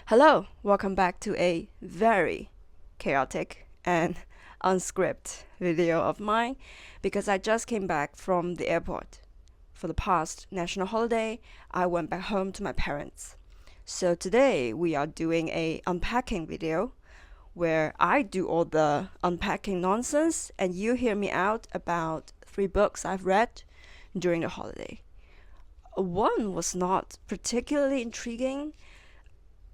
Hello, welcome back to a very chaotic and unscripted video of mine because I just came back from the airport. For the past national holiday, I went back home to my parents. So today we are doing a unpacking video where I do all the unpacking nonsense and you hear me out about 3 books I've read during the holiday. One was not particularly intriguing.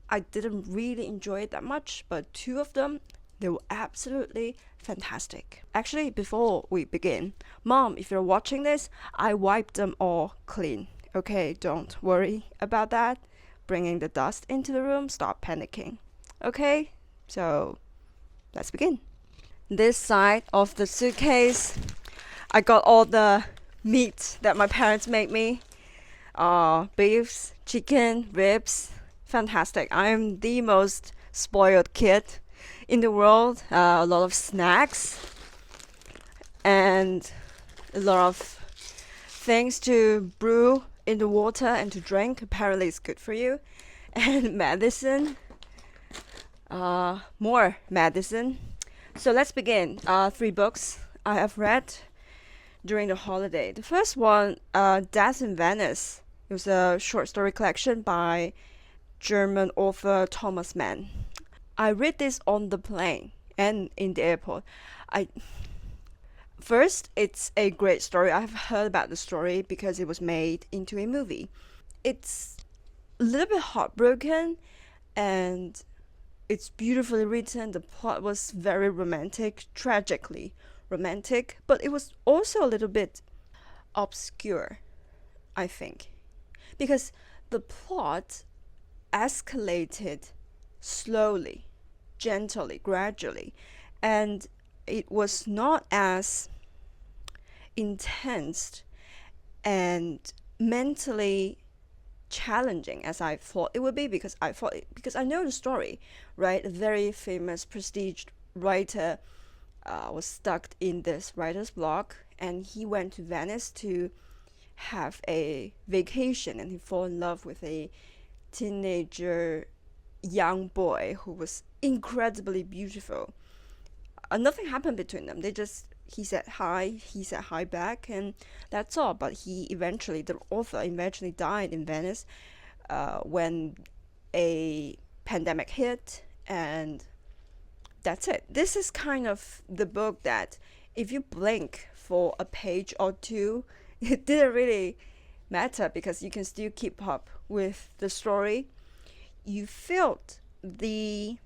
I didn't really enjoy it that much, but two of them, they were absolutely fantastic. Actually, before we begin, Mom, if you're watching this, I wiped them all clean. Okay, don't worry about that. Bringing the dust into the room, stop panicking. Okay, so let's begin. This side of the suitcase, I got all the meat that my parents made me. Beefs, chicken, ribs. Fantastic. I'm the most spoiled kid in the world. A lot of snacks and a lot of things to brew in the water and to drink. Apparently it's good for you. And medicine. More medicine. So let's begin. 3 books I have read during the holiday. The first one, Death in Venice. It was a short story collection by German author Thomas Mann. I read this on the plane and in the airport. First, it's a great story. I've heard about the story because it was made into a movie. It's a little bit heartbroken and it's beautifully written. The plot was very romantic, tragically romantic, but it was also a little bit obscure, I think, because the plot escalated slowly, gently, gradually, and it was not as intense and mentally challenging as I thought it would be because I know the story, right? A very famous prestige writer was stuck in this writer's block, and he went to Venice to have a vacation, and he fell in love with a teenager young boy who was incredibly beautiful. Nothing happened between them. He said hi back, and that's all. But the author eventually died in Venice when a pandemic hit, and that's it. This is kind of the book that if you blink for a page or two, it didn't really matter because you can still keep up with the story. You felt the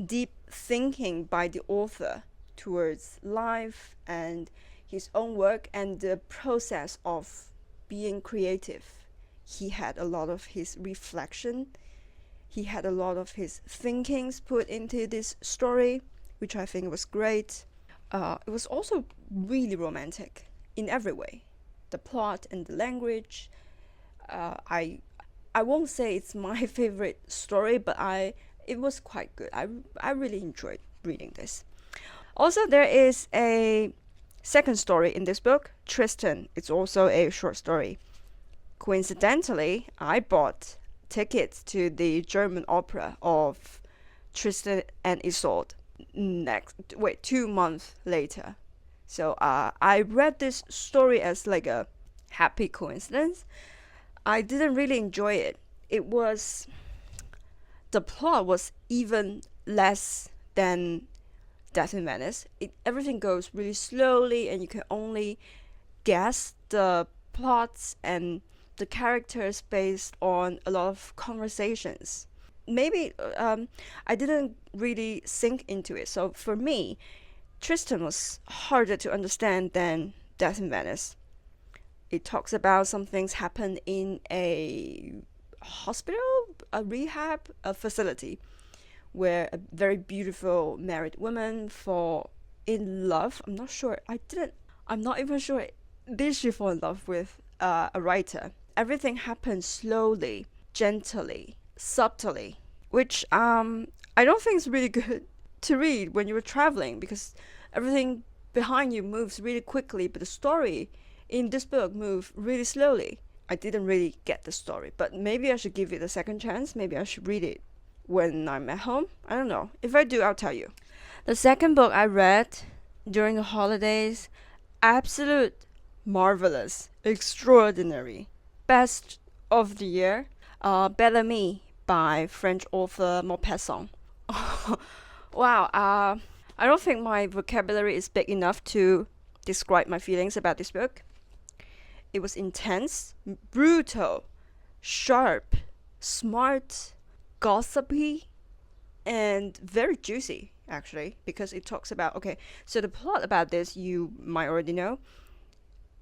deep thinking by the author towards life and his own work and the process of being creative. He had a lot of his reflection. He had a lot of his thinkings put into this story, which I think was great. It was also really romantic in every way. The plot and the language. I won't say it's my favorite story, but it was quite good. I really enjoyed reading this. Also, there is a second story in this book, Tristan. It's also a short story. Coincidentally, I bought tickets to the German opera of Tristan and Isolde 2 months later. So I read this story as like a happy coincidence. I didn't really enjoy it. The plot was even less than Death in Venice. Everything goes really slowly and you can only guess the plots and the characters based on a lot of conversations. Maybe I didn't really sink into it. So for me, Tristan was harder to understand than Death in Venice. It talks about some things happen in a hospital, a rehab, a facility, where a very beautiful married woman fall in love. I'm not even sure did she fall in love with a writer. Everything happens slowly, gently, subtly, which I don't think is really good to read when you were traveling because everything behind you moves really quickly, but the story in this book moves really slowly. I didn't really get the story, but maybe I should give it a second chance. Maybe I should read it when I'm at home. I don't know. If I do, I'll tell you. The second book I read during the holidays, absolute marvelous, extraordinary, best of the year, Bel Ami by French author Maupassant. Wow, I don't think my vocabulary is big enough to describe my feelings about this book. It was intense, brutal, sharp, smart, gossipy, and very juicy, actually, because it talks about, okay, so the plot about this you might already know.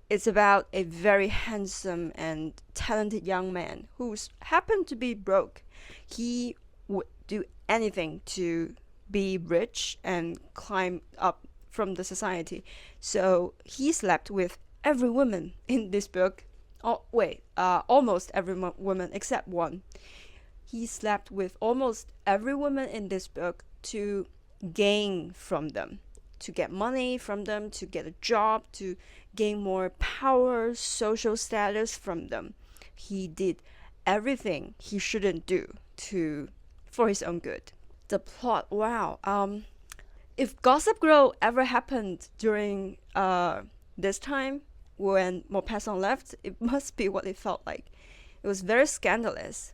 It's about a very handsome and talented young man who's happened to be broke. He would do anything to be rich and climb up from the society. So he slept with every woman in this book. Oh, wait, almost every woman except one. He slept with almost every woman in this book to gain from them, to get money from them, to get a job, to gain more power, social status from them. He did everything he shouldn't do for his own good. The plot, wow. If Gossip Girl ever happened during this time when Maupassant left, it must be what it felt like. It was very scandalous.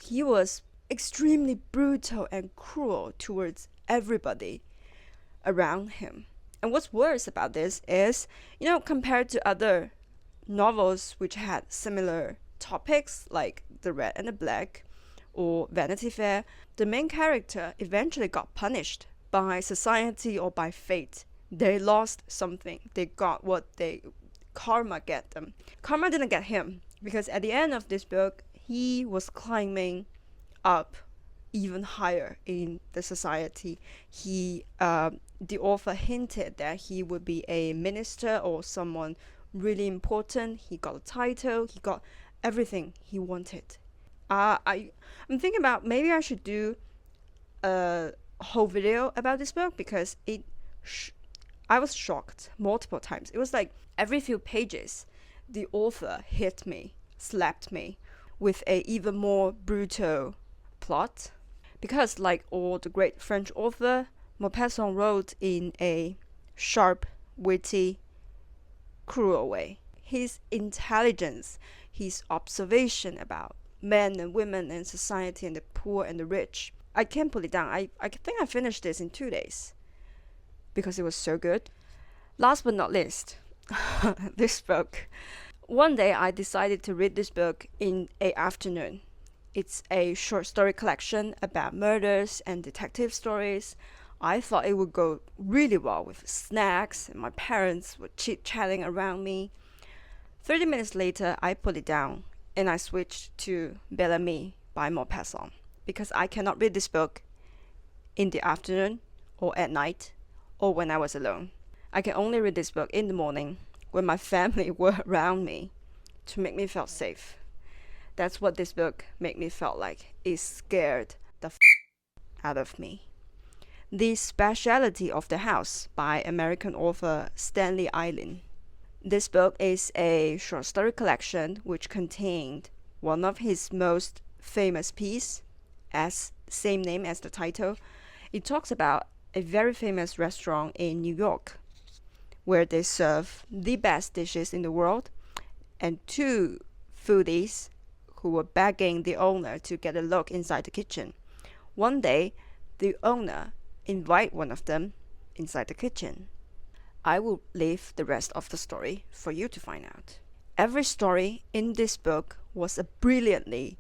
He was extremely brutal and cruel towards everybody around him. And what's worse about this is, compared to other novels which had similar topics like The Red and the Black or Vanity Fair, the main character eventually got punished by society or by fate. They lost something. They got what karma get them. Karma didn't get him, because at the end of this book, he was climbing up even higher in the society. The author hinted that he would be a minister or someone really important. He got a title. He got everything he wanted. I'm thinking about maybe I should do a whole video about this book, because I was shocked multiple times. It was like every few pages, the author hit me, slapped me with a even more brutal plot. Because like all the great French author, Maupassant wrote in a sharp, witty, cruel way. His intelligence, his observation about men and women and society and the poor and the rich, I can't put it down. I think I finished this in 2 days because it was so good. Last but not least, this book. One day I decided to read this book in an afternoon. It's a short story collection about murders and detective stories. I thought it would go really well with snacks, and my parents were chit-chatting around me. 30 minutes later, I put it down and I switched to Bel Ami by Maupassant, because I cannot read this book in the afternoon or at night or when I was alone. I can only read this book in the morning when my family were around me to make me feel safe. That's what this book made me feel like. It scared the out of me. The Speciality of the House by American author Stanley Ellin. This book is a short story collection which contained one of his most famous pieces, as same name as the title. It talks about a very famous restaurant in New York where they serve the best dishes in the world, and two foodies who were begging the owner to get a look inside the kitchen. One day, the owner invite one of them inside the kitchen. I will leave the rest of the story for you to find out. Every story in this book was a brilliantly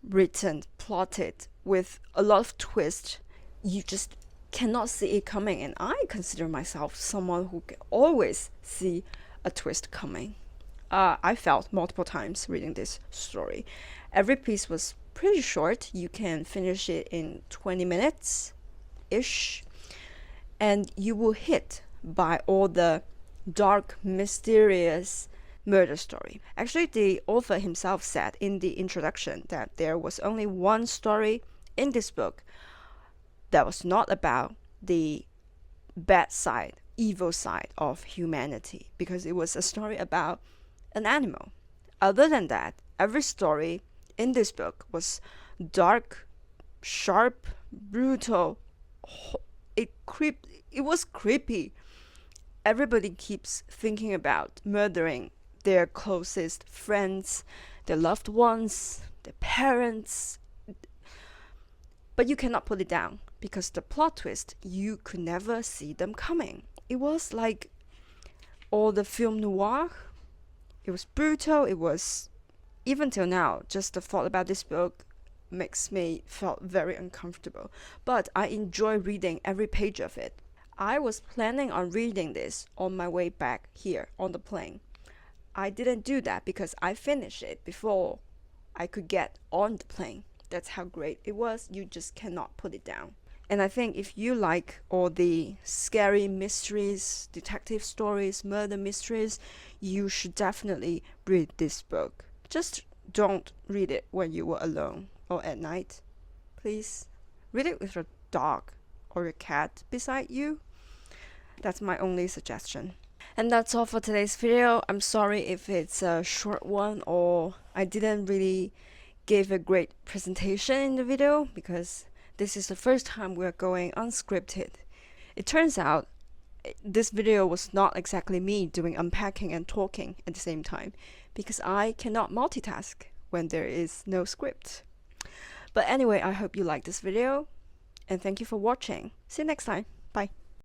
written, plotted, with a lot of twists. You just cannot see it coming, and I consider myself someone who can always see a twist coming. I felt multiple times reading this story. Every piece was pretty short. You can finish it in 20 minutes-ish, and you will hit by all the dark, mysterious murder story. Actually, the author himself said in the introduction that there was only one story in this book that was not about the bad side, evil side of humanity, because it was a story about an animal, Other than that, every story in this book was dark, sharp, brutal. It was creepy. Everybody keeps thinking about murdering their closest friends, their loved ones, their parents. But you cannot put it down because the plot twist, you could never see them coming. It was like all the film noir. It was brutal. It was, even till now, just the thought about this book makes me feel very uncomfortable. But I enjoy reading every page of it. I was planning on reading this on my way back here on the plane. I didn't do that because I finished it before I could get on the plane. That's how great it was. You just cannot put it down. And I think if you like all the scary mysteries, detective stories, murder mysteries, you should definitely read this book. Just don't read it when you were alone or at night. Please read it with your dog or your cat beside you. That's my only suggestion. And that's all for today's video. I'm sorry if it's a short one or I didn't really give a great presentation in the video because this is the first time we're going unscripted. It turns out this video was not exactly me doing unpacking and talking at the same time because I cannot multitask when there is no script. But anyway, I hope you liked this video and thank you for watching. See you next time.